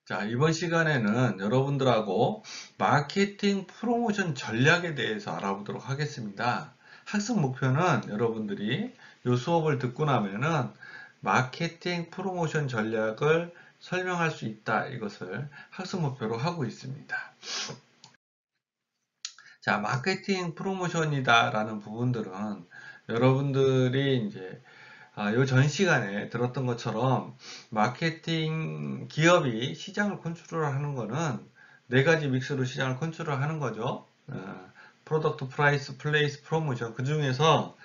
자, 이번 시간에는 여러분들하고 마케팅 프로모션 전략에 대해서 알아보도록 하겠습니다. 학습 목표는 여러분들이 이 수업을 듣고 나면은 마케팅 프로모션 전략을 설명할 수 있다. 이것을 학습 목표로 하고 있습니다. 자, 마케팅 프로모션이다라는 부분들은 여러분들이 이제 요 전 시간에 들었던 것처럼 마케팅 기업이 시장을 컨트롤하는 거는 네 가지 믹스로 시장을 컨트롤하는 거죠. 프로덕트, 프라이스, 플레이스, 프로모션. 그 중에서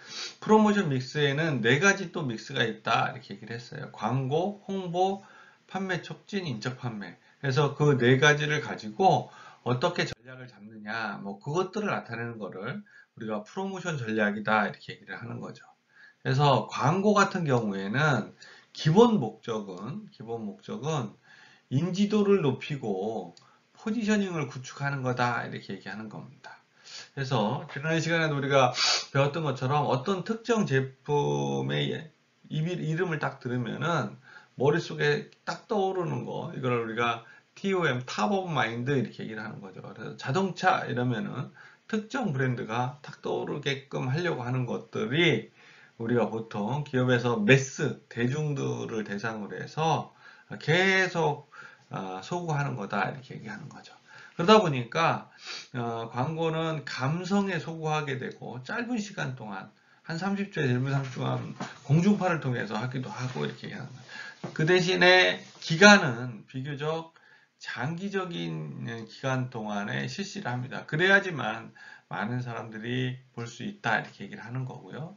프로모션 믹스에는 네 가지 또 믹스가 있다. 이렇게 얘기를 했어요. 광고, 홍보, 판매 촉진, 인적 판매. 그래서 그 네 가지를 가지고 어떻게 전략을 잡느냐, 뭐 그것들을 나타내는 거를 우리가 프로모션 전략이다. 이렇게 얘기를 하는 거죠. 그래서 광고 같은 경우에는 기본 목적은 인지도를 높이고 포지셔닝을 구축하는 거다 이렇게 얘기하는 겁니다. 그래서 지난 시간에도 우리가 배웠던 것처럼 어떤 특정 제품의 이름을 딱 들으면은 머릿속에 딱 떠오르는 거, 이걸 우리가 TOM, 탑 오브 마인드 이렇게 얘기를 하는 거죠. 그래서 자동차 이러면은 특정 브랜드가 탁 떠오르게끔 하려고 하는 것들이 우리가 보통 기업에서 매스, 대중들을 대상으로 해서 계속 소구하는 거다 이렇게 얘기하는 거죠. 그러다 보니까 광고는 감성에 소구하게 되고 짧은 시간 동안 한 30초에 1분 30초간 공중파를 통해서 하기도 하고 이렇게 얘기하는 거예요. 그 대신에 기간은 비교적 장기적인 기간 동안에 실시를 합니다. 그래야지만 많은 사람들이 볼 수 있다 이렇게 얘기를 하는 거고요.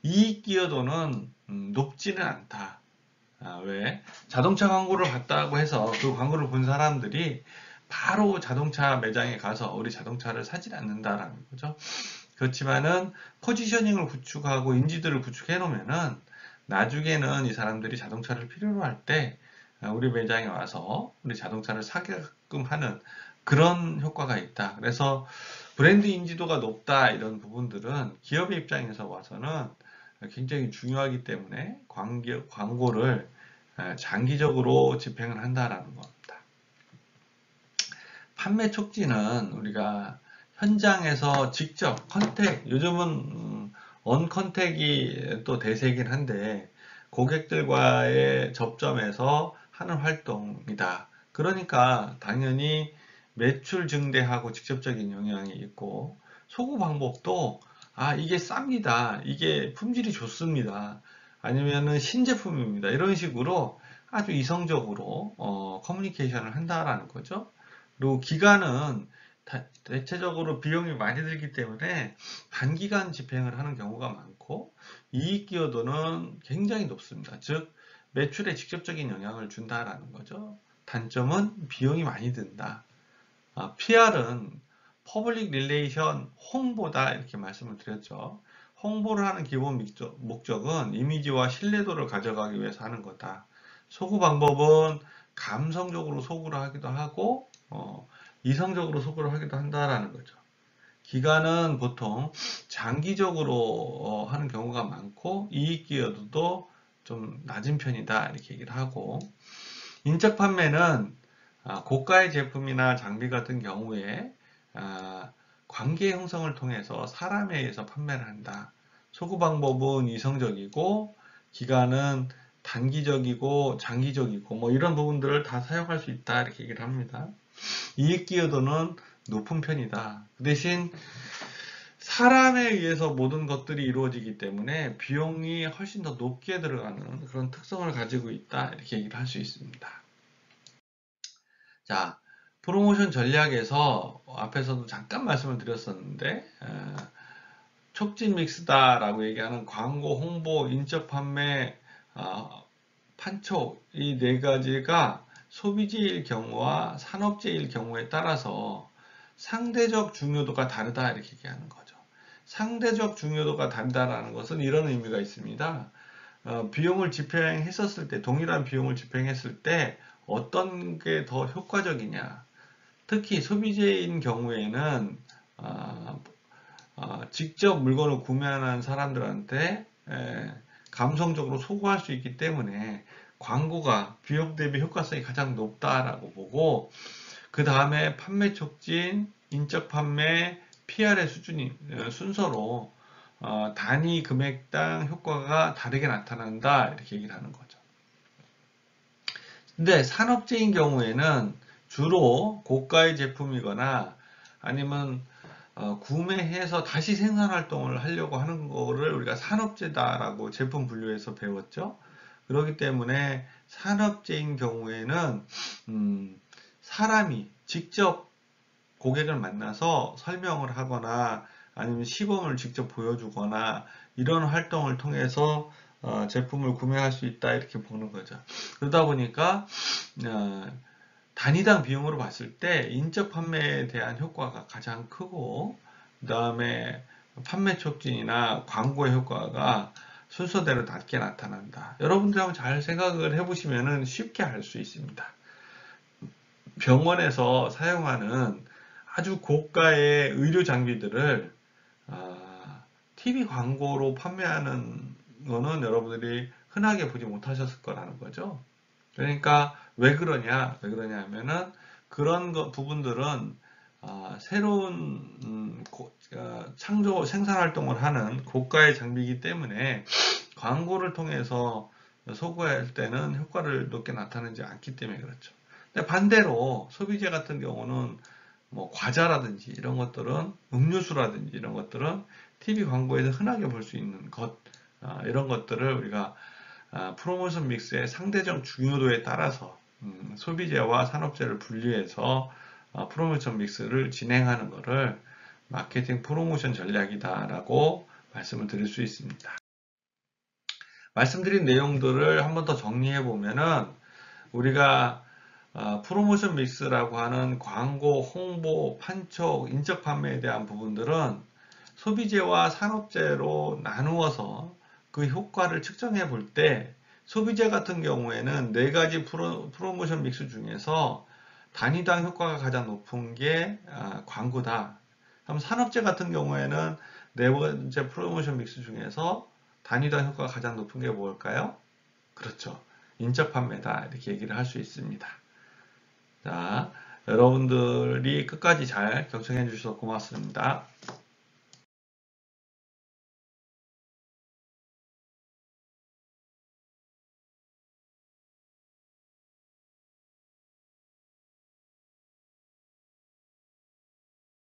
이익 기여도는 높지는 않다. 왜? 자동차 광고를 봤다고 해서 그 광고를 본 사람들이 바로 자동차 매장에 가서 우리 자동차를 사진 않는다라는 거죠. 그렇지만은 포지셔닝을 구축하고 인지도를 구축해 놓으면은 나중에는 이 사람들이 자동차를 필요로 할 때 우리 매장에 와서 우리 자동차를 사게끔 하는 그런 효과가 있다. 그래서 브랜드 인지도가 높다 이런 부분들은 기업의 입장에서 봐서는 굉장히 중요하기 때문에 광고를 장기적으로 집행을 한다라는 겁니다. 판매 촉진은 우리가 현장에서 직접 컨택, 요즘은 언컨택이 또 대세이긴 한데 고객들과의 접점에서 하는 활동이다. 그러니까 당연히 매출 증대하고 직접적인 영향이 있고 소구 방법도 이게 쌉니다. 이게 품질이 좋습니다. 아니면은 신제품입니다. 이런 식으로 아주 이성적으로 커뮤니케이션을 한다라는 거죠. 그리고 기간은 대체적으로 비용이 많이 들기 때문에 단기간 집행을 하는 경우가 많고 이익 기여도는 굉장히 높습니다. 즉 매출에 직접적인 영향을 준다라는 거죠. 단점은 비용이 많이 든다. PR은 퍼블릭 릴레이션 홍보다 이렇게 말씀을 드렸죠. 홍보를 하는 기본 목적은 이미지와 신뢰도를 가져가기 위해서 하는 거다. 소구 방법은 감성적으로 소구를 하기도 하고 이성적으로 소구를 하기도 한다라는 거죠. 기간은 보통 장기적으로 하는 경우가 많고 이익 기여도도 좀 낮은 편이다 이렇게 얘기를 하고 인적 판매는 고가의 제품이나 장비 같은 경우에 관계 형성을 통해서 사람에 의해서 판매를 한다. 소구 방법은 이성적이고 기간은 단기적이고 장기적이고 뭐 이런 부분들을 다 사용할 수 있다 이렇게 얘기를 합니다. 이익 기여도는 높은 편이다. 그 대신 사람에 의해서 모든 것들이 이루어지기 때문에 비용이 훨씬 더 높게 들어가는 그런 특성을 가지고 있다 이렇게 얘기를 할 수 있습니다. 자, 프로모션 전략에서 앞에서도 잠깐 말씀을 드렸었는데 촉진 믹스다라고 얘기하는 광고, 홍보, 인적 판매, 판촉 이 네 가지가 소비재일 경우와 산업재일 경우에 따라서 상대적 중요도가 다르다 이렇게 얘기하는 거죠. 상대적 중요도가 다르다는 것은 이런 의미가 있습니다. 비용을 집행했었을 때, 동일한 비용을 집행했을 때 어떤 게 더 효과적이냐. 특히 소비재인 경우에는 직접 물건을 구매하는 사람들한테 감성적으로 소구할 수 있기 때문에 광고가 비용 대비 효과성이 가장 높다라고 보고, 그 다음에 판매 촉진, 인적 판매, PR의 수준이 순서로 단위 금액당 효과가 다르게 나타난다 이렇게 얘기를 하는 거죠. 근데 산업재인 경우에는 주로 고가의 제품이거나 아니면 구매해서 다시 생산 활동을 하려고 하는 거를 우리가 산업재다라고 제품 분류에서 배웠죠. 그렇기 때문에 산업재인 경우에는 사람이 직접 고객을 만나서 설명을 하거나 아니면 시범을 직접 보여주거나 이런 활동을 통해서 제품을 구매할 수 있다 이렇게 보는 거죠. 그러다 보니까 단위당 비용으로 봤을 때 인적 판매에 대한 효과가 가장 크고, 그 다음에 판매 촉진이나 광고의 효과가 순서대로 낮게 나타난다. 여러분들 한번 잘 생각을 해보시면 쉽게 알 수 있습니다. 병원에서 사용하는 아주 고가의 의료 장비들을 TV 광고로 판매하는 거는 여러분들이 흔하게 보지 못하셨을 거라는 거죠. 그러니까 왜 그러냐 하면은 그런 부분들은 새로운 창조 생산 활동을 하는 고가의 장비이기 때문에 광고를 통해서 소구할 때는 효과를 높게 나타내지 않기 때문에 그렇죠. 근데 반대로 소비재 같은 경우는 뭐 과자라든지 이런 것들은, 음료수라든지 이런 것들은 TV 광고에서 흔하게 볼 수 있는 것, 이런 것들을 우리가 프로모션 믹스의 상대적 중요도에 따라서 소비재와 산업재를 분리해서 프로모션 믹스를 진행하는 것을 마케팅 프로모션 전략이다라고 말씀을 드릴 수 있습니다. 말씀드린 내용들을 한번 더 정리해 보면은 우리가 프로모션 믹스라고 하는 광고, 홍보, 판촉, 인적 판매에 대한 부분들은 소비재와 산업재로 나누어서 그 효과를 측정해 볼 때, 소비재 같은 경우에는 네 가지 프로모션 믹스 중에서 단위당 효과가 가장 높은 게 광고다. 그럼 산업재 같은 경우에는 네 번째 프로모션 믹스 중에서 단위당 효과가 가장 높은 게 뭘까요? 그렇죠. 인적 판매다. 이렇게 얘기를 할 수 있습니다. 자, 여러분들이 끝까지 잘 경청해 주셔서 고맙습니다.